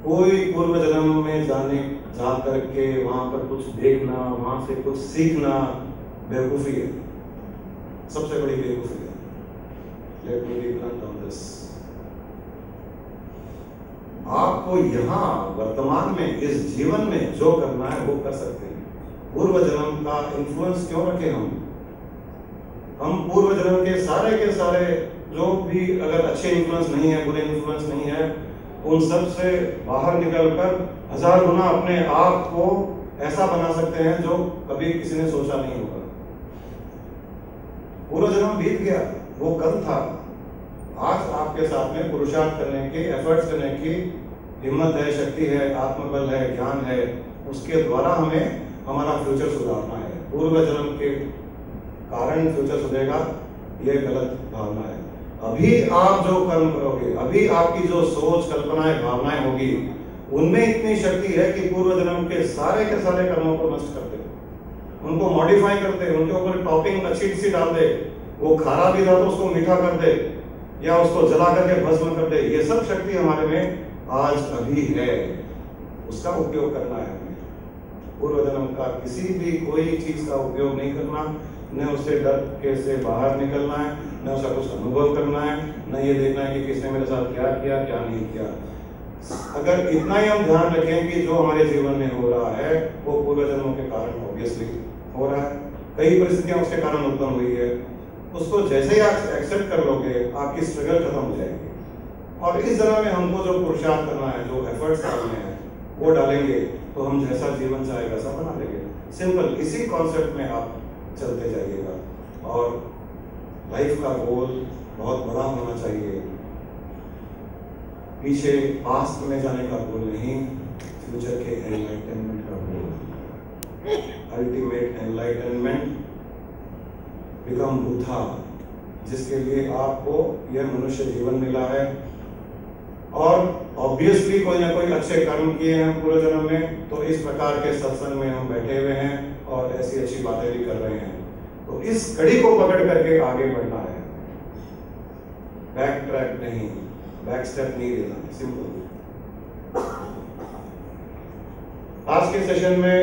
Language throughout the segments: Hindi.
कोई पूर्व जन्म में जा करके वहां पर कुछ देखना, वहां से कुछ सीखना बेवकूफी है, सबसे बड़ी बेवकूफी है। Let me be blunt on this. आपको यहाँ वर्तमान में इस जीवन में जो करना है वो कर सकते हैं। पूर्व जन्म का इन्फ्लुएंस क्यों रखें हम पूर्व जन्म के सारे जो भी अगर अच्छे इन्फ्लुएंस नहीं है, बुरे इन्फ्लुएंस नहीं है, उन सब से बाहर निकलकर 1000 गुना अपने आप को ऐसा बना सकते हैं जो कभी किसी ने सोचा नहीं होगा। पूर्व जन्म बीत गया, वो कल था। आज आपके साथ में पुरुषार्थ करने की, एफर्ट्स करने की हिम्मत है, शक्ति है, आत्मबल है, ज्ञान है। उसके द्वारा हमें हमारा फ्यूचर सुधारना है। पूर्व जन्म के कारण फ्यूचर सुधरेगा, ये गलत भावना है। अभी आप जो कर्म करोगे, अभी आपकी जो सोच, कल्पनाएं, भावनाएं होगी, उनमें इतनी शक्ति है कि पूर्व जन्म के सारे कर्मों को नष्ट कर दे, उनको मॉडिफाई कर दे, उनके ऊपर टॉपिंग अच्छी सी डाल दे। वो खारा भी था तो उसको मीठा कर दे, या उसको जला करके भस्म कर दे। ये सब शक्ति हमारे में आज अभी है, उसका उपयोग करना है हमें। पूर्व जन्म का किसी भी कोई चीज का उपयोग नहीं करना, न उससे डर के से बाहर निकलना है, न उसका कुछ अनुभव करना है, न ये देखना है कि किसने मेरे साथ क्या किया, क्या नहीं किया। अगर इतना ही हम ध्यान रखें कि जो हमारे जीवन में हो रहा है वो पूर्व जन्मों के कारण ऑब्वियसली हो रहा है, कई परिस्थितियां उसके कारण उत्पन्न हुई है, उसको जैसे ही आप एक्सेप्ट कर लोगे, आपकी स्ट्रगल खत्म हो जाएगी। और इस जन्म में हमको जो पुरुषार्थ करना है, जो एफर्ट्स करने हैं, वो डालेंगे तो हम जैसा जीवन चाहे वैसा बना लेंगे। सिंपल, इसी कॉन्सेप्ट में आप चलते जाइएगा। और लाइफ का गोल बहुत बड़ा होना चाहिए, पीछे पास्ट में जाने का गोल नहीं, फ्यूचर के एनलाइटनमेंट का गोल। अल्टीमेट एनलाइटनमेंट, बिकम बुद्धा, जिसके लिए आपको यह मनुष्य जीवन मिला है। और ऑब्वियसली कोई ना कोई अच्छे कर्म किए हैं पूर्व जन्म में, तो इस प्रकार के सत्संग में हम बैठे हुए हैं और ऐसी अच्छी बातें भी कर रहे हैं। तो इस कड़ी को पकड़ करके आगे बढ़ना है, बैक ट्रैक नहीं, बैक स्टेप नहीं लेना। सिंपल। आज के सेशन में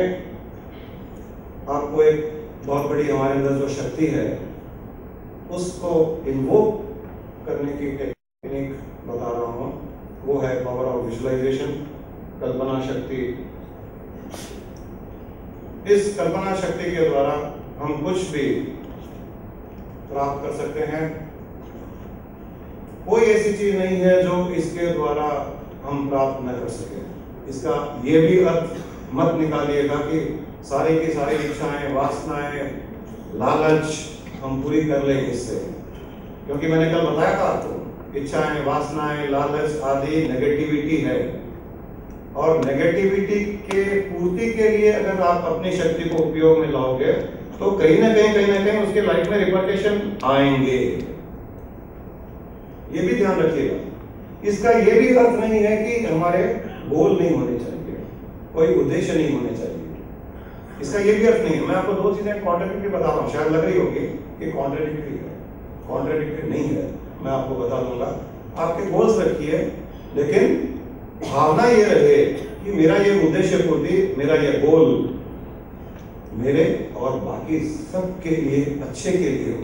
आपको एक बहुत बड़ी हमारे अंदर जो शक्ति है उसको इन्वोक करने की टेक्निक बता रहा हूं। वो है पावर ऑफ विजुअलाइजेशन, कल्पना शक्ति। इस कल्पना शक्ति के द्वारा हम कुछ भी प्राप्त कर सकते हैं। कोई ऐसी चीज नहीं है जो इसके द्वारा हम प्राप्त न कर सके। इसका ये भी अर्थ मत निकालिएगा कि सारी की सारी इच्छाएं, वासनाएं, लालच हम पूरी कर लें इससे, क्योंकि मैंने कल बताया था आपको, इच्छाएं, वासनाएं, लालच आदि नेगेटिविटी है। और नेगेटिविटी के पूर्ति के लिए अगर आप अपनी शक्ति को उपयोग में लाओगे तो कहीं ना कहीं उसके लाइफ में रिपरकशन आएंगे। ये भी ध्यान रखिएगा। इसका ये भी अर्थ नहीं है कि हमारे गोल नहीं होने चाहिए, कोई उद्देश्य नहीं होने चाहिए। इसका ये भी अर्थ नहीं है। मैं आपको दो चीजें कॉन्ट्राडिक्टरी बता रहा हूँ, शायद लग रही होगी कि कॉन्ट्राडिक्टरी है। कॉन्ट्राडिक्टरी नहीं है, मैं आपको बता दूंगा। आपके गोल्स रखिए, लेकिन भावना ये रहे कि मेरा ये उद्देश्य पूर्ति, मेरा ये गोल मेरे और बाकी सबके लिए, अच्छे के लिए हो,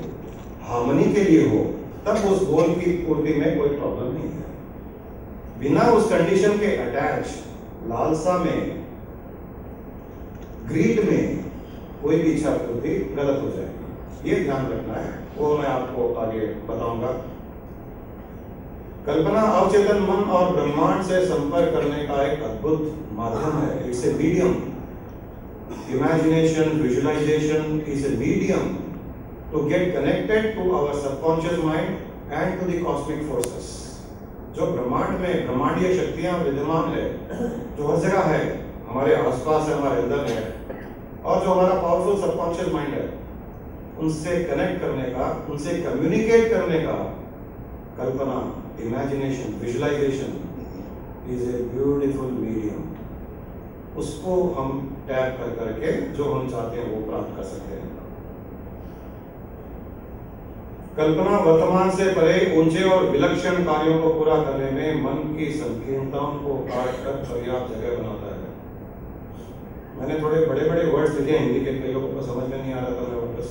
हार्मनी के लिए हो, तब उस गोल की पूर्ति में कोई प्रॉब्लम नहीं है। बिना उस कंडीशन के अटैच, लालसा में, ग्रीड में कोई भी इच्छा पूर्ति गलत हो जाएगी। ये ध्यान रखना है, वो मैं आपको आगे बताऊंगा। कल्पना अवचेतन मन और ब्रह्मांड से संपर्क करने का एक अद्भुत माध्यम है। It's a medium. Imagination, visualization is a medium to get connected to our subconscious mind and to the cosmic forces. जो ब्रह्मांड में ब्रह्मांडीय शक्तियां विद्यमान है, जो हर जगह है, हमारे आसपास है, हमारे अंदर है, और जो हमारा पावरफुल सबकॉन्शियस माइंड है, उनसे कनेक्ट करने का, उनसे कम्युनिकेट करने का कल्पना, imagination, visualization is a beautiful medium. उसको हम टैप कर करके जो हम चाहते हैं वो प्राप्त कर सकते हैं। कल्पना वर्तमान से परे ऊंचे और विलक्षण कार्यों को पूरा करने में मन की संकीर्णताओं को काट कर पर्याप्त जगह बनाता है। मैंने थोड़े बड़े बड़े वर्ड्स लिखे हिंदी के, कई लोगों को समझ में नहीं आ रहा था, मैं वापस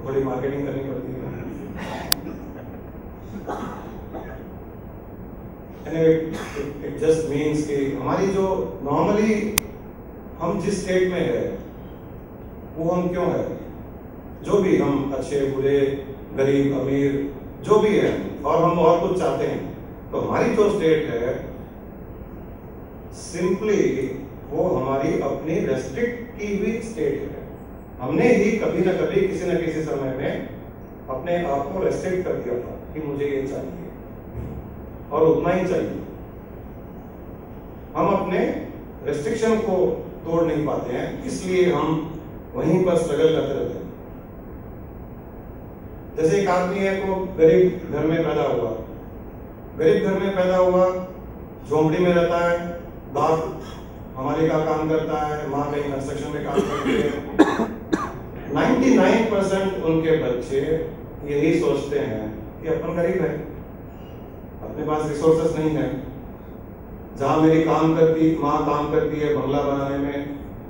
थोड़ी मार्केटिंग करनी पड़ती है। इट जस्ट मीन्स कि हमारी जो नॉर्मली हम जिस स्टेट में है वो हम क्यों है, जो भी हम अच्छे बुरे गरीब अमीर जो भी है, और हम और कुछ चाहते हैं, तो हमारी जो स्टेट है सिंपली वो हमारी अपनी रेस्ट्रिक्ट की हुई स्टेट है। हमने ही कभी ना कभी किसी न किसी समय में अपने आप को रेस्ट्रिक्ट कर दिया था कि मुझे ये चाहिए और उतना ही चाहिए। हम अपने रेस्ट्रिक्शन को तोड़ नहीं पाते हैं, इसलिए हम वहीं पर स्ट्रगल करते रहते हैं। जैसे एक आदमी है को गरीब घर में पैदा हुआ, गरीब घर में पैदा हुआ, झोंपड़ी में रहता है, बाप हमारे का काम करता है, माँ कहीं कंस्ट्रक्शन में काम करती है। 99% उनके बच्चे यही सोचते हैं कि अपन गरीब है, अपने पास रिसोर्सेस नहीं है, जहां मेरी माँ काम करती है बंगला बनाने में,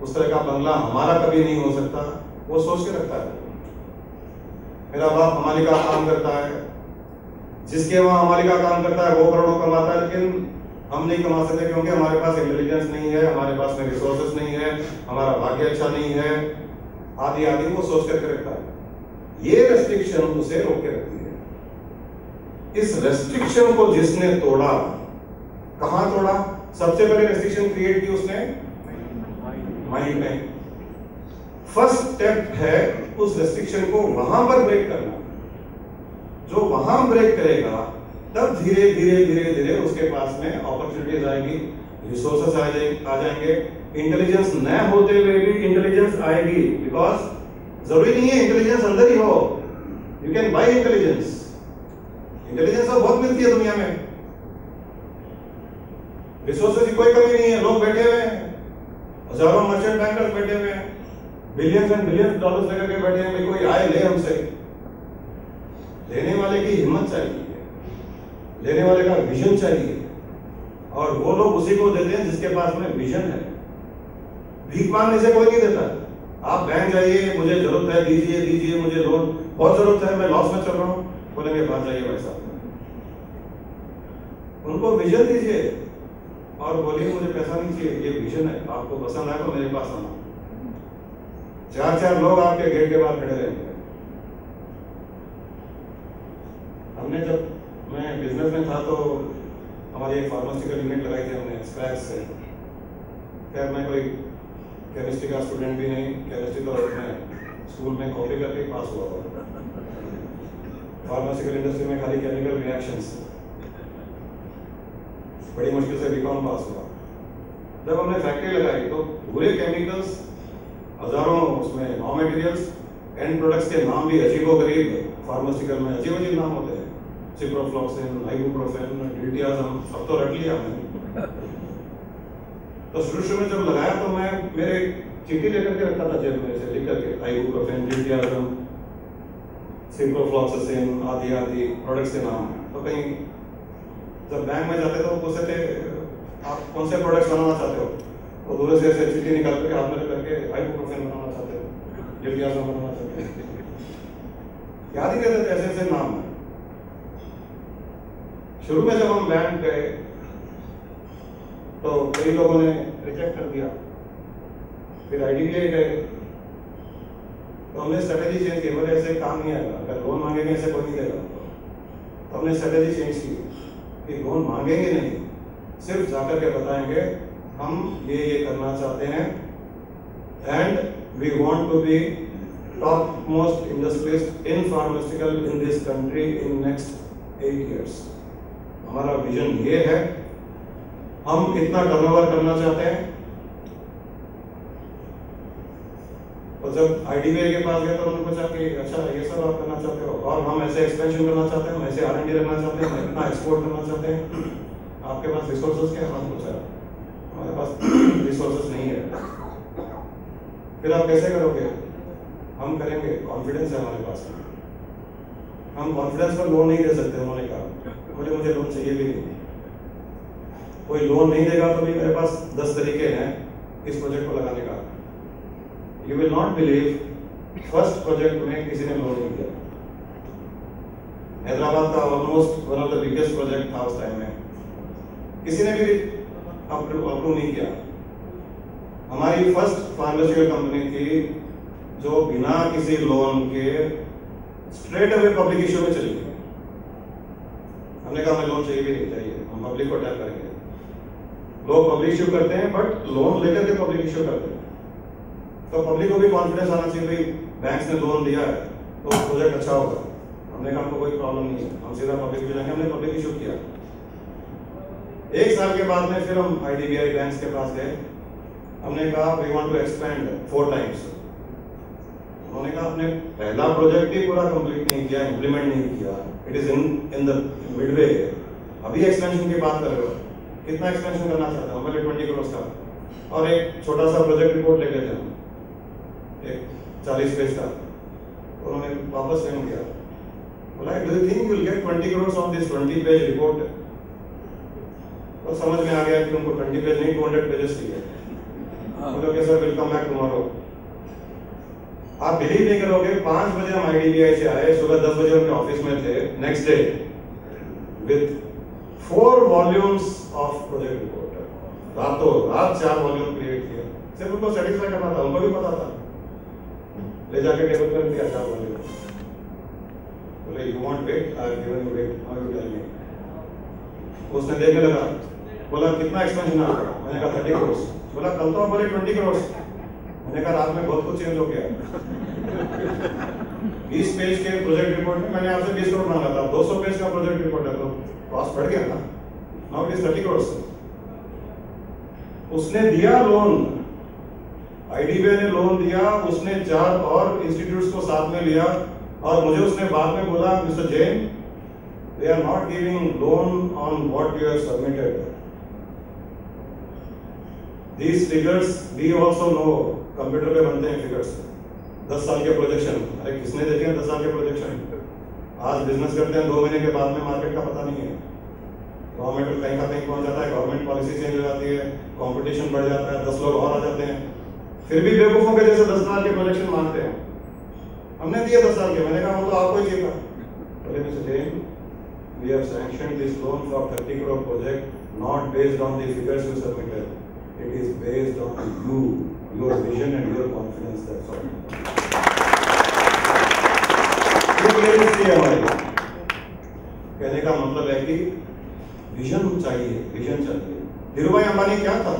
उस तरह का बंगला हमारा कभी नहीं हो सकता, वो सोच के रखता है। मेरा बाप हमारे का काम करता है, जिसके वहां हमारे का काम करता है वो करोड़ों कमाता है, लेकिन हम नहीं कमा सकते क्योंकि हमारे पास इंटेलिजेंस नहीं है, हमारे पास में रिसोर्सेस नहीं है, हमारा भाग्य अच्छा नहीं है, आदि आदि वो सोच करके रखता है। ये रेस्ट्रिक्शन उसे रोक के रखती है। इस रेस्ट्रिक्शन को जिसने तोड़ा, कहां तोड़ा? सबसे पहले रेस्ट्रिक्शन क्रिएट की उसने माइंड में। फर्स्ट स्टेप है उस रेस्ट्रिक्शन को वहां पर ब्रेक करना। जो वहां ब्रेक करेगा तब धीरे धीरे धीरे धीरे उसके पास में अपॉर्चुनिटीज आएगी, रिसोर्सेस आ जाएंगे। इंटेलिजेंस न होते हुए भी इंटेलिजेंस आएगी, बिकॉज जरूरी नहीं है इंटेलिजेंस अंदर ही हो, you can buy intelligence. Intelligence तो बहुत मिलती है दुनिया में, रिसोर्सेज की कोई कमी नहीं है। लोग बैठे हुए हैं, हजारों मर्चेंट बैंकर्स बैठे हुए हैं, बिलियंस एंड बिलियंस डॉलर्स लेकर के बैठे हैं, कोई आए ले हमसे। लेने वाले की हिम्मत चाहिए, लेने वाले का विजन चाहिए, और वो लोग उसी को देते हैं जिसके पास में विजन है। भीख मांगने से कोई नहीं देता। आप बैंक जाइए, मुझे जरूरत है, दीजिए दीजिए, मुझे लोन बहुत जरूरत है, मैं लॉस में चल रहा हूं, बोलेंगे बात जाइए भाई साहब, उनको विजन दीजिए और बोलिए मुझे पैसा नहीं चाहिए, ये विजन है, आपको पसंद आए तो मेरे पास आना। 4-4 लोग आपके गेट के बाहर खड़े रहेंगे। हमने जब मैं बिजनेस में था तो हमारी एक फार्मास्यूटिकल यूनिट लगाई थी हमने स्क्रैच से। खैर मैं कोई केमिस्ट्री का स्टूडेंट भी नहीं, केमिस्ट्री तो मैं स्कूल में कॉपी करके पास हुआ था। फार्मास्यूटिकल इंडस्ट्री में खाली केमिकल रिएक्शंस, बड़ी मुश्किल से बीकॉम पास हुआ। जब हमने फैक्ट्री लगाई तो पूरे केमिकल्स, हजारों उसमें रॉ मटेरियल्स, एंड प्रोडक्ट्स के नाम भी अजीबोगरीब, फार्मास्यूटिकल में अजीब अजीब नाम होते हैं, सिप्रोफ्लॉक्सिन, आइबुप्रोफेन, ड्यूटियाज़म, अब तो रट लिया मैंने। तो शुरू में जब लगाया तो मैं मेरे चिट्ठी लेकर के रखता था जेब में से, लिख करके आइबुप्रोफेन, ड्यूटियाज़म, सिप्रोफ्लॉक्सिन आदि आदि प्रोडक्ट्स के नाम। तो कहीं जब बैंक में जाते तो वो पूछते थे आप कौन से प्रोडक्ट्स बनाना चाहते हो, तो दूर से ऐसे चिट्ठी निकाल करके हाथ में रख करके आइबुप्रोफेन बनाना चाहते हो, ड्यूटियाज़म बनाना चाहते हो, याद ही रहते थे ऐसे ऐसे नाम। शुरू में जब हम बैंक गए तो कई लोगों ने रिजेक्ट कर दिया, फिर आईडीबीआई गए तो हमने स्ट्रेटेजी चेंज की, बोले ऐसे काम नहीं आएगा, अगर लोन मांगेंगे ऐसे कोई नहीं देगा। तो हमने स्ट्रेटेजी चेंज की कि लोन मांगेंगे नहीं, सिर्फ जाकर के बताएंगे हम ये करना चाहते हैं, and we want to be top most industrialist in pharmaceutical in this country in next 8 years। हमारा विजन ये है, हम इतना टर्नओवर करना चाहते हैं। तो जब आईडीबीआई के पास गए तो उन्होंने पूछा कि अच्छा ये सब आप करना चाहते हो, और हम ऐसे एक्सपेंशन करना चाहते हैं, हम ऐसे R&D रखना चाहते हैं, हम इतना एक्सपोर्ट करना चाहते हैं, आपके पास रिसोर्सेज क्या है? हमने पूछा हमारे पास रिसोर्सेज नहीं है। फिर आप कैसे करोगे? हम करेंगे, कॉन्फिडेंस है हमारे पास। हम कॉन्फिडेंस पर लोन नहीं दे सकते। उन्होंने कहा बोले मुझे लोन चाहिए भी नहीं, कोई लोन नहीं देगा तो भी मेरे पास 10 तरीके हैं इस प्रोजेक्ट को लगाने का। You will not believe, first project में किसी ने लोन नहीं दिया। हैदराबाद का almost one of the biggest project था उस टाइम में, किसी ने भी अप्रूव नहीं किया। हमारी फर्स्ट फार्मास्यूटिकल कंपनी थी जो बिना किसी लोन के स्ट्रेट अवे पब्लिक इश्यू में चली गई। हमने कहा हमें लोन चाहिए भी नहीं चाहिए, हम पब्लिक को टैप करेंगे। लोग पब्लिक इश्यू करते हैं बट लोन लेकर के पब्लिक इश्यू करते हैं, तो पब्लिक को भी कॉन्फिडेंस आना चाहिए भाई बैंक ने लोन दिया है तो प्रोजेक्ट अच्छा होगा। हमने कहा हमको कोई प्रॉब्लम नहीं है, हम सीधा पब्लिक इश्यू जाएंगे। हमने पब्लिक इश्यू किया। 1 साल के बाद में फिर हम IDBI बैंक्स के पास गए। हमने कहा we want to expand 4 times. उन्होंने कहा आपने पहला प्रोजेक्ट भी पूरा कंप्लीट नहीं किया, इंप्लीमेंट नहीं किया, it is in the Midway, अभी एक्सपेंशन की बात कर रहे हो, कितना एक्सपेंशन करना चाहते हो? पहले 20 करोड़ का, और एक छोटा सा प्रोजेक्ट रिपोर्ट लेके थे हम, एक 40 पेज का। उन्होंने वापस सेंड किया, बोला do you think you will get 20 crore on this 20 page report? तो समझ में आ गया कि उनको 20 पेज नहीं 200 पेजेस चाहिए। बोले okay sir, will come back tomorrow. आप बिलीव नहीं करोगे, 5 बजे हम IDBI से आए, सुबह 10 बजे उनके ऑफिस में थे next day with 4 volumes of project report. रातों रात 4 वॉल्यूम क्रिएट किए, सिर्फ उनको सेटिस्फाई करना था, उनको भी पता था। ले जाके टेबल पर दिया 4 वॉल्यूम। बोले you want weight, I have given you weight, now you tell me. उसने देखने लगा, बोला कितना एक्सपेंशन आ रहा? मैंने कहा 30 करोड़। बोला कल तो आप बोले 20 करोड़। मैंने कहा रात में बहुत कुछ चेंज हो गया। 20 पेज के प्रोजेक्ट रिपोर्ट में मैंने आपसे 20 करोड़ मांगा था, 200 पेज का प्रोजेक्ट रिपोर्ट है तो कॉस्ट बढ़ गया ना। Now it is 30 crore. उसने दिया लोन, IDBI ने लोन दिया, उसने 4 और इंस्टीट्यूट्स को साथ में लिया, और मुझे उसने बाद में बोला mister Jain, they are not giving loan on what you have submitted. These figures we also know, computer पे बनते हैं फिगर्स। 10 साल के प्रोजेक्शन, अरे किसने देखे हैं 10 साल के प्रोजेक्शन? आज बिजनेस करते हैं, 2 महीने के बाद में मार्केट का पता नहीं है, रॉ मटेरियल कहीं का कहीं पहुंच जाता है, गवर्नमेंट पॉलिसी चेंज हो जाती है, कंपटीशन बढ़ जाता है, 10 लोग और आ जाते हैं, फिर भी बेवकूफों के जैसे 10 साल के प्रोजेक्शन मांगते हैं। हमने दिए 10 साल के। मैंने कहा वो तो आपको ही चाहिए था। बोले mister Jain, we have sanctioned this loan for 30 crore project, not based on the figures you submitted. It is based on you, your vision and your confidence. That's all. कहने का मतलब है कि विजन चाहिए, विजन चाहिए। धीरूभाई अंबानी क्या था?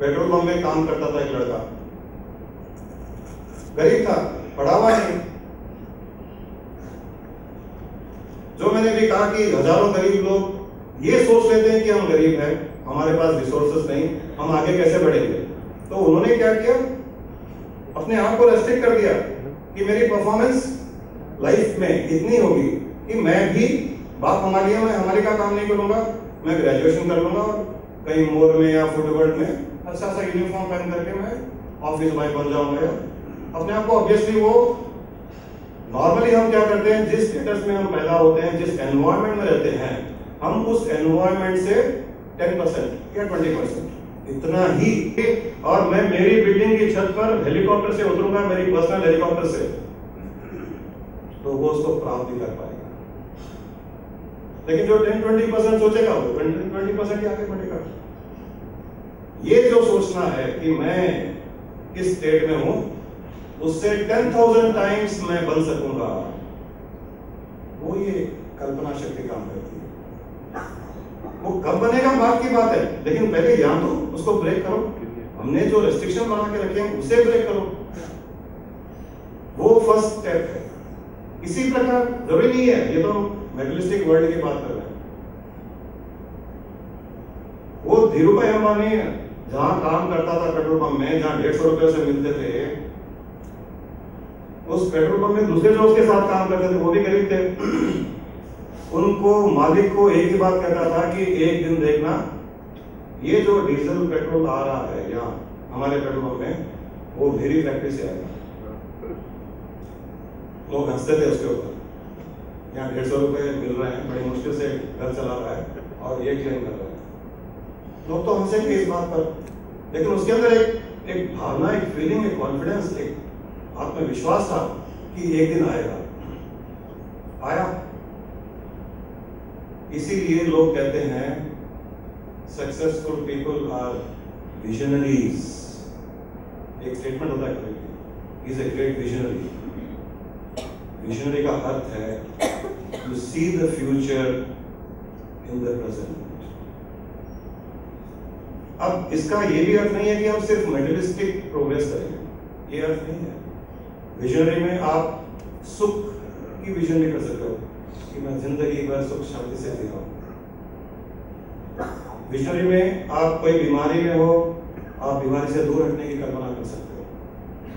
पेट्रोल पंप में काम करता था एक लड़का, गरीब था, पढ़ा हुआ नहीं। जो मैंने भी कहा कि हजारों गरीब लोग ये सोच लेते हैं कि हम गरीब हैं, हमारे पास रिसोर्सेस नहीं, हम आगे कैसे बढ़ेंगे। तो उन्होंने क्या किया, अपने आप को रेस्ट्रिक्ट कर दिया कि मेरी परफॉर्मेंस लाइफ में इतनी होगी कि मैं भी बाप हमारी है, मैं हमारे का काम नहीं करूंगा, मैं ग्रेजुएशन कर लूंगा और कहीं मोर में या फूड वर्ल्ड में अच्छा सा यूनिफॉर्म पहन करके मैं ऑफिस बॉय बन जाऊंगा। अपने आप को ऑब्वियसली वो नॉर्मली हम क्या करते हैं, जिस स्टेटस में हम पैदा होते हैं, जिस एनवायरनमेंट में रहते हैं, हम उस एनवायरनमेंट से 10% या 20% इतना ही, और मैं मेरी बिल्डिंग की छत पर हेलीकॉप्टर से उतरूंगा, मेरी पर्सनल हेलीकॉप्टर से, तो वो उसको प्राप्त भी कर पाएगा। लेकिन जो 10-20% सोचेगा वो 20% ही आगे बढ़ेगा। ये जो सोचना है कि मैं इस स्टेट में हूं, उससे 10,000 टाइम्स मैं बन सकूंगा, वो ये कल्पना शक्ति काम करती है। वो कब बनेगा बात की बात है, लेकिन पहले या तो उसको ब्रेक करो। हमने जो रेस्ट्रिक्शन बना के रखे हैं उसे ब्रेक करो, वो फर्स्ट स्टेप है। इसी प्रकार जरूरी नहीं है, ये तो मेटलिस्टिक वर्ल्ड की बात कर रहे हैं। वो धीरूभाई अंबानी जहां काम करता था पेट्रोल पंप में, जहां 150 रुपए से मिलते थे, उस पेट्रोल पंप में दूसरे जो उसके साथ काम करते थे वो भी गरीब थे। उनको मालिक को एक ही बात कहता था कि एक दिन देखना, ये जो डीजल पेट्रोल आ रहा है यहाँ हमारे पेट्रोल पंप में, वो भेरी फैक्ट्री से आएगा। लोग हंसते थे उसके ऊपर। यहाँ 150 रुपये मिल रहे हैं, बड़ी मुश्किल से घर चला रहा है और ये क्लेम कर रहा है। लोग तो हंसेंगे इस बात पर, लेकिन उसके अंदर एक भावना, एक फीलिंग, एक कॉन्फिडेंस, एक आत्मविश्वास था कि एक दिन आएगा। आया। इसीलिए लोग कहते हैं सक्सेसफुल पीपल आर विजनरीज। एक स्टेटमेंट होता है कभी, is a great visionary. Visionary का अर्थ है to see the future in the present. अब इसका ये भी अर्थ नहीं है कि हम सिर्फ मेटेरियलिस्टिक प्रोग्रेस करेंगे, ये अर्थ नहीं है। विजनरी में आप सुख की विजन भी कर सकते हो कि मैं जिंदगी भर सुख शांति से जी रहा हूं। विजनरी में आप कोई बीमारी में हो, आप बीमारी से दूर हटने की कल्पना कर सकते हो।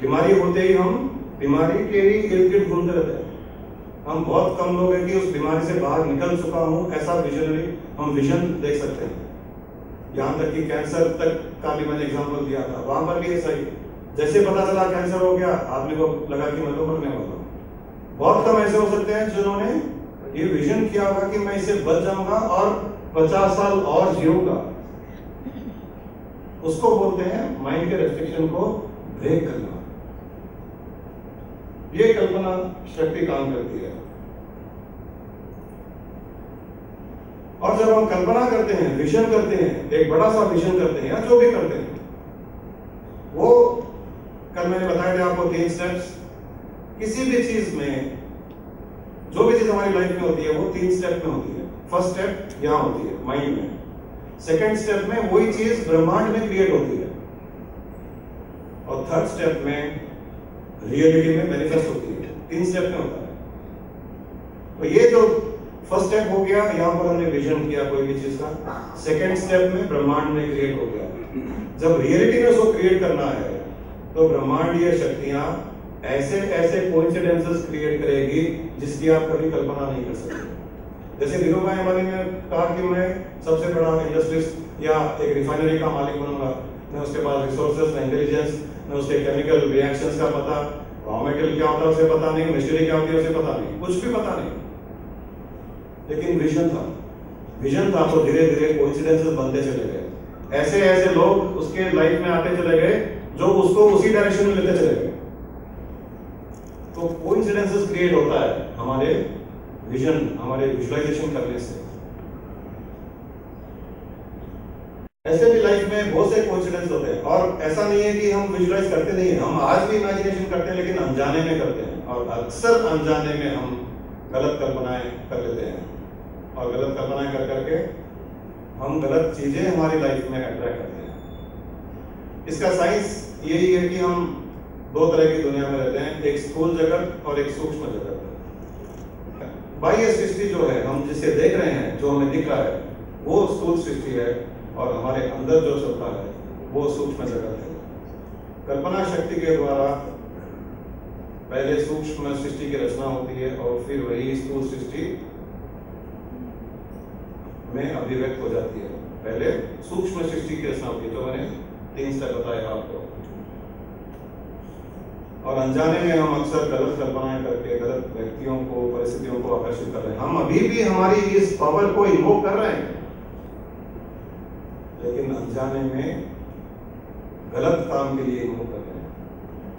बीमारी होते ही हम बीमारी के ही इर्द गिर्द घूमते रहते हैं। हम बहुत कम लोग हैं कि उस बीमारी से बाहर निकल चुका हूं, ऐसा विजनरी हम विजन देख सकते हैं। यहाँ तक कि कैंसर तक का भी मैंने एग्जाम्पल दिया था, वहां पर भी ऐसा ही। जैसे पता चला कैंसर हो गया, आदमी को लगा कि मैं तो मरने वाला हूं। बहुत कम ऐसे हो सकते हैं जिन्होंने ये विजन किया होगा कि मैं इससे बच जाऊंगा और 50 साल और जीऊंगा। उसको बोलते हैं माइंड के रेस्ट्रिक्शन को ब्रेक करना। ये कल्पना शक्ति काम करती है। और जब हम कल्पना करते हैं, विजन करते हैं, एक बड़ा सा विजन करते हैं या जो भी करते हैं, वो कल मैंने बताया था आपको 3 स्टेप्स। किसी भी चीज में, जो भी चीज हमारी लाइफ में होती है वो 3 स्टेप में होती है। फर्स्ट स्टेप यहां होती है माइंड में, सेकंड स्टेप में वही चीज ब्रह्मांड में क्रिएट होती है, और थर्ड स्टेप में रियलिटी में मैनिफेस्ट होती है। 3 स्टेप में होता है। तो ये जो फर्स्ट स्टेप हो गया, यहां पर हमने विजन किया कोई भी चीज का। सेकंड स्टेप में ब्रह्मांड में क्रिएट हो गया। जब रियलिटी में उसको क्रिएट करना है तो ब्रह्मांडीय शक्तियां ऐसे ऐसे कोइंसिडेंसेस क्रिएट करेगी जिसकी आप कभी कल्पना नहीं कर सकते। जैसे धीरूभाई अंबानी ने कहा कि मैं सबसे बड़ा इंडस्ट्रिस्ट या एक रिफाइनरी का मालिक बनूंगा। मैं उसके पास रिसोर्सेज, इंटेलिजेंस, मैं उसके केमिकल रिएक्शंस का पता, रॉ मटेरियल क्या होता है उसे पता नहीं, मशीनरी क्या होती है उसे पता नहीं, कुछ भी पता नहीं, लेकिन विजन था। विजन था तो धीरे धीरे कोइंसिडेंसेस बनते चले गए। ऐसे ऐसे लोग उसके लाइफ में आते चले गए जो उसको उसी डायरेक्शन में लेते चले गए। तो कोइंसिडेंसेस क्रिएट होता है हमारे विजन, हमारे विजुअलाइजेशन करने से। ऐसे भी लाइफ में बहुत से कोइंसिडेंस होते हैं, और ऐसा नहीं है कि हम विजुअलाइज करते नहीं है, हम आज भी इमेजिनेशन करते हैं, लेकिन अनजाने में करते हैं। और अक्सर अनजाने में हम गलत कल्पनाएं कर लेते हैं, और गलत कल्पनाएं कर करके हम गलत चीजें हमारी लाइफ में अट्रैक्ट करते हैं। इसका साइंस यही है कि हम 2 तरह की दुनिया में रहते हैं, एक स्थूल जगत और एक सूक्ष्म जगत। बाह्य सृष्टि जो है, हम जिसे देख रहे हैं, जो हमें दिख रहा है, वो स्थूल सृष्टि है, और हमारे अंदर जो चलता है वो सूक्ष्म जगत है। कल्पना शक्ति के द्वारा पहले सूक्ष्म सृष्टि की रचना होती है, और फिर वही स्थूल सृष्टि में अभिव्यक्त हो जाती है। पहले सूक्ष्म सृष्टि की रचना होती है, जो मैंने 3 स्टेप बताया आपको। और अनजाने में हम अक्सर गलत कल्पनाएं करके गलत व्यक्तियों को, परिस्थितियों को आकर्षित कर रहे हैं। हम अभी भी हमारी इस पावर को इन्वोक कर रहे हैं, लेकिन अनजाने में गलत काम के लिए इन्वोक कर रहे हैं।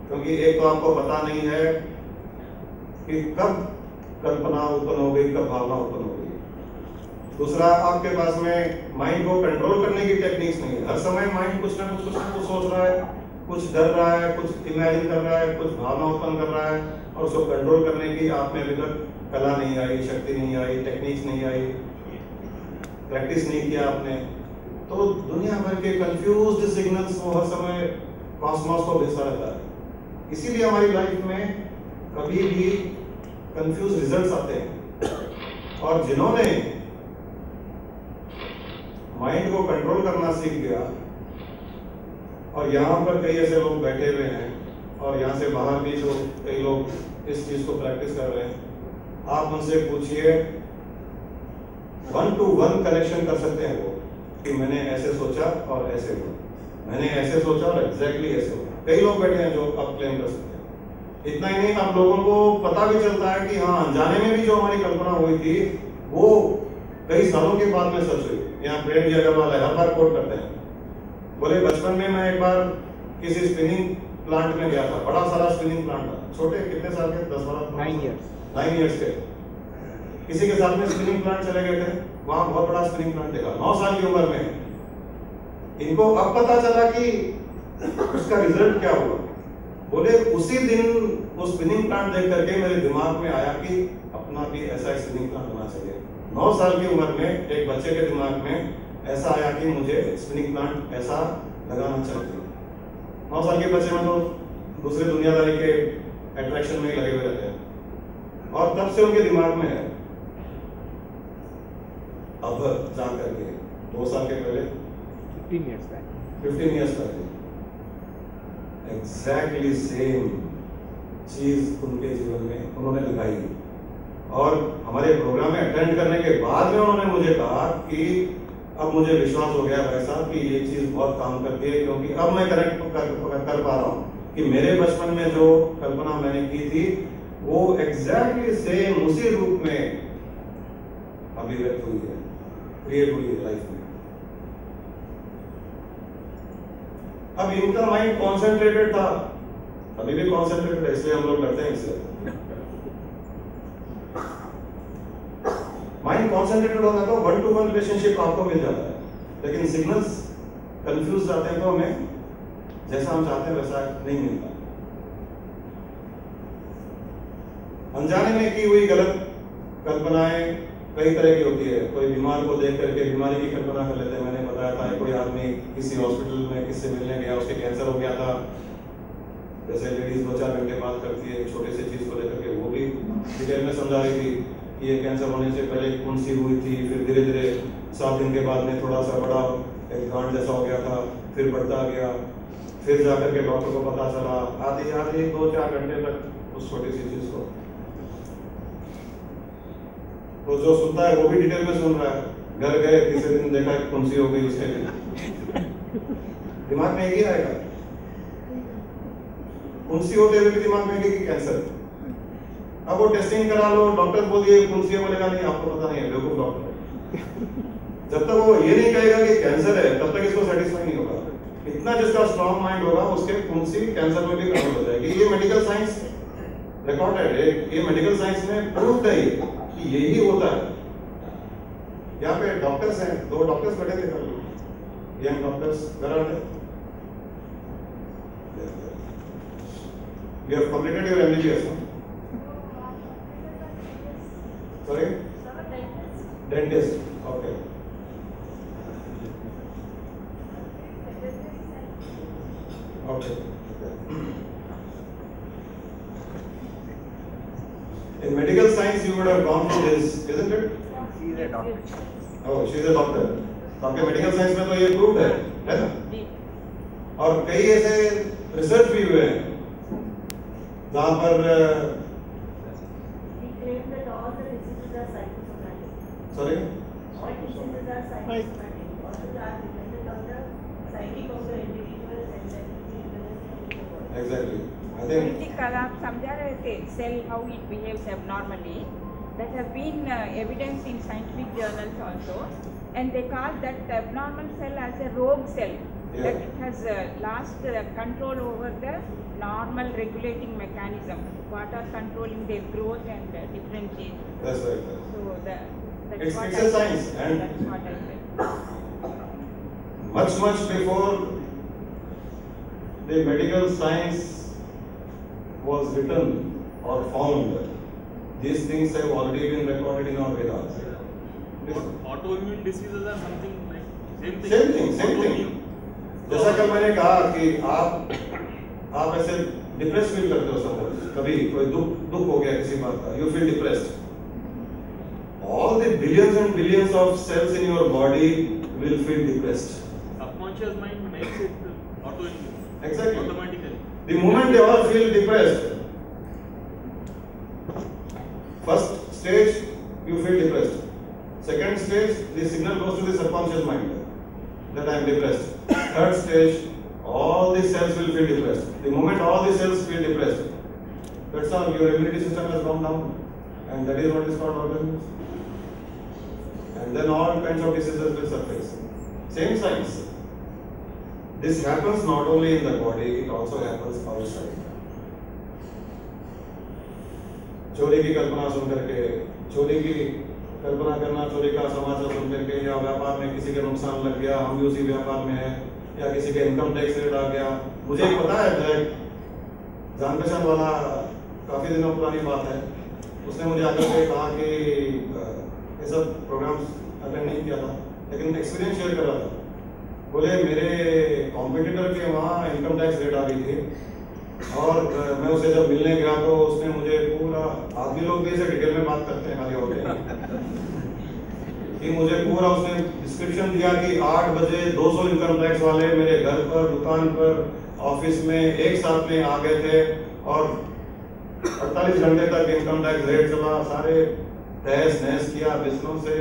क्योंकि एक तो आपको पता नहीं है कि कब कल्पना उत्पन्न हो गई, कब भावना उत्पन्न हो गई। दूसरा, आपके पास में माइंड को कंट्रोल करने की टेक्निक्स नहीं है। हर समय माइंड कुछ ना कुछ सोच रहा है, कुछ डर रहा है, कुछ इमेजिन कर रहा है, कुछ भावना उत्पन्न कर रहा है, और उसको कंट्रोल करने की आप में अभी तक कला नहीं आई, शक्ति नहीं आई, टेक्निक्स नहीं आई, प्रैक्टिस नहीं किया आपने। तो दुनिया भर के कंफ्यूज्ड सिग्नल्स वो हर समय कॉस्मोस को भेजता रहता है। इसीलिए हमारी लाइफ में कभी भी कंफ्यूज रिजल्ट्स आते हैं। और जिन्होंने माइंड को कंट्रोल करना सीख गया, और यहाँ पर कई ऐसे लोग बैठे हुए हैं, और यहाँ से बाहर भी जो कई लोग इस चीज को प्रैक्टिस कर रहे हैं, आप उनसे पूछिए, 1 to 1 कनेक्शन कर सकते हैं वो, कि मैंने ऐसे सोचा और ऐसे हुआ, मैंने ऐसे सोचा और एग्जैक्टली ऐसे हुआ। कई लोग बैठे हैं जो अब क्लेम कर सकते हैं। इतना ही नहीं, अब लोगों को पता भी चलता है कि हाँ, अनजाने में भी जो हमारी कल्पना हुई थी वो कई सालों के बाद में सच हुई। यहाँ प्रेम जी अग्रवाल हर बार कोट करते हैं, बोले बचपन में मैं एक बार किसी स्पिनिंग प्लांट में गया था, बड़ा सारा स्पिनिंग प्लांट था, छोटे कितने साल के, 9 इयर्स के, किसी के साथ में स्पिनिंग प्लांट चले गए थे, वहां बहुत बड़ा स्पिनिंग प्लांट देखा 9 साल की उम्र में। इनको अब पता चला कि उसका रिजल्ट क्या हुआ। बोले उसी दिन वो स्पिनिंग प्लांट देख करके मेरे दिमाग में आया कि अपना भी ऐसा एक स्पिनिंग प्लांट होना चाहिए। 9 साल की उम्र में एक बच्चे के दिमाग में ऐसा आया कि मुझे स्पिनिंग प्लांट ऐसा लगाना चाहिए। 9 साल के बच्चे में तो दूसरे दुनियादारी के अट्रैक्शन में ही लगे हुए रहते हैं, और तब से उनके दिमाग में है। अब जा करके 2 साल के पहले 15 इयर्स पहले एग्जैक्टली सेम चीज उनके जीवन में उन्होंने लगाई, और हमारे प्रोग्राम में अटेंड करने के बाद में उन्होंने मुझे कहा कि अब मुझे विश्वास हो गया भाई साहब कि ये चीज बहुत काम करती है, क्योंकि अब मैं कनेक्ट कर पा रहा हूँ कि मेरे बचपन में जो कल्पना मैंने की थी वो एग्जैक्टली सेम उसी रूप में अभिव्यक्त हुई है, क्रिएट हुई है लाइफ में। अब इनका माइंड कॉन्सेंट्रेटेड था, अभी भी कॉन्सेंट्रेटेड है, इसलिए हम लोग करते हैं इससे। माइंड कॉन्सेंट्रेटेड होता है तो 1-to-1 रिलेशनशिप आपको मिल जाता है, लेकिन सिग्नल्स कंफ्यूज जाते हैं तो हमें जैसा हम चाहते हैं वैसा नहीं मिलता। अनजाने में की हुई गलत कल्पनाएं कई तरह की होती है। कोई बीमार को देख करके बीमारी की कल्पना कर लेते हैं। मैंने बताया था कोई आदमी किसी हॉस्पिटल में किससे मिलने गया, उसके कैंसर हो गया था, जैसे लेडीज 2-4 घंटे बात करती है छोटे से चीज को लेकर के, वो भी डिटेल में समझा रही थी कि ये कैंसर होने से पहले फुंसी हुई थी, फिर धीरे धीरे 7 दिन के बाद में थोड़ा सा बड़ा एक गांठ जैसा हो गया था, फिर बढ़ता गया, फिर जाकर के डॉक्टर को पता चला। आधी 2-4 घंटे तक उस छोटी सी चीज को, तो जो सुनता है वो भी डिटेल में सुन रहा है। घर गए, तीसरे दिन देखा कि फुंसी हो गई उसके लिए, दिमाग में यही आएगा। फुंसी होते हुए भी दिमाग में कि कैंसर। अब वो टेस्टिंग करा लो, डॉक्टर बोल दिए फुंसी है, बोलेगा नहीं आपको पता नहीं है, बेवकूफ डॉक्टर। जब तक वो ये नहीं कहेगा कि कैंसर है तब तक इसको सेटिस्फाई नहीं होगा। इतना जिसका स्ट्रॉन्ग माइंड होगा उसके फुंसी कैंसर में भी कन्वर्ट हो जाएगी। ये मेडिकल साइंस रिकॉर्डेड है, ये मेडिकल साइंस में प्रूफ है कि यही होता है। यहाँ पे डॉक्टर्स हैं, 2 डॉक्टर्स बैठे थे कल, young doctors, where are they? You have completed your MBBS, no? Sorry? Dentist. Okay. Okay. In medical science, you would have gone through this, isn't it? She is a doctor. Oh, she is a doctor. तो आपके मेडिकल साइंस में तो ये प्रूव है ना? और कई ऐसे रिसर्च भी हुए हैं जहाँ पर sorry? Exactly. I think कल आप समझा रहे थे cell how it behaves abnormally. That has been evidence in scientific journals also, and they call that abnormal cell as a rogue cell. Yeah. That it has lost control over the normal regulating mechanism. What are controlling their growth and differentiation. That's right. So that's It's what a science, and that's what I said. much before the medical science was written or found, these things have already been recorded in our Vedas. Autoimmune diseases are something like same thing. जैसा कल मैंने कहा कि आप ऐसे डिप्रेस फील करते हो, सपोज कभी कोई दुख हो गया किसी बात का, you feel depressed, all the billions and billions of cells in your body will feel depressed. Subconscious mind makes it autoimmune. Exactly. Automatically. The moment they all feel depressed, first stage you feel depressed. Second stage, the signal goes to the subconscious mind that I am depressed. Third stage, all the cells will feel depressed. The moment all the cells feel depressed, That's all. Your immunity system has gone down, and that is what is called organism. And then all kinds of diseases will surface. Same science. This happens not only in the body, it also happens outside. चोरी की कल्पना सुन करके, चोरी की कल्पना करना, चोरी का समाचार सुन करके, या व्यापार में किसी के नुकसान लग गया, हम भी उसी व्यापार में है, या किसी के इनकम टैक्स रेट आ गया। मुझे एक पता है, जान पहचान वाला, काफी दिनों पुरानी बात है, उसने मुझे आकर के कहा कि ये सब प्रोग्राम्स अटेंड नहीं किया था, लेकिन एक्सपीरियंस शेयर कर रहा था। बोले मेरे कॉम्पिटिटर के वहाँ इनकम टैक्स रेट आ गई थी, और मैं उसे जब मिलने गया तो उसने मुझे पूरा, आदमी लोग भी ऐसे डिटेल में बात करते हैं खाली होते हैं, कि मुझे पूरा उसने डिस्क्रिप्शन दिया कि 8 बजे 200 इनकम टैक्स वाले मेरे घर पर, दुकान पर, ऑफिस में एक साथ में आ गए थे, और 48 घंटे तक इनकम टैक्स रेट चला। सारे तहस नहस किया, बिस्तरों से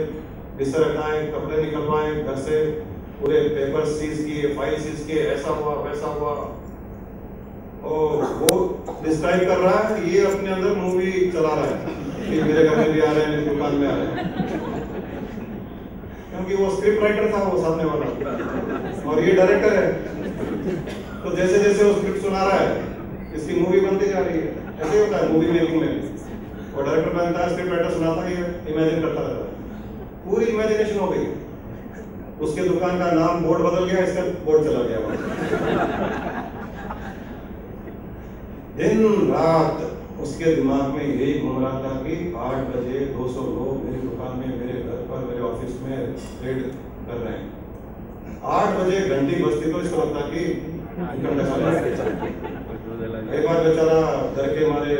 बिस्तर हटाए, कपड़े निकलवाए, घर से पूरे पेपर सीज किए, फाइल सीज किए, ऐसा हुआ वैसा हुआ। और वो डिस्क्राइब कर रहा है कि ये अपने अंदर मूवी चला रहा है कि मेरे घर में भी आ रहे हैं, मेरी दुकान में आ रहे हैं, क्योंकि वो स्क्रिप्ट राइटर था वो सामने वाला, और ये डायरेक्टर है। तो जैसे जैसे वो स्क्रिप्ट सुना रहा है, इसकी मूवी बनती जा रही है। ऐसे होता है मूवी मेकिंग में, और डायरेक्टर बनता है, स्क्रिप्ट राइटर सुनाता है, इमेजिन करता रहता है, पूरी इमेजिनेशन हो गई। उसके दुकान का नाम बोर्ड बदल गया, इसका बोर्ड चला गया। दिन रात उसके दिमाग में यही घूम रहा था कि 8 बजे 200 लोग मेरी दुकान में, मेरे घर पर, मेरे ऑफिस में रेड कर रहे हैं। 8 बजे घंटी बजती तो इसको लगता कि एक बार बेचारा डर के मारे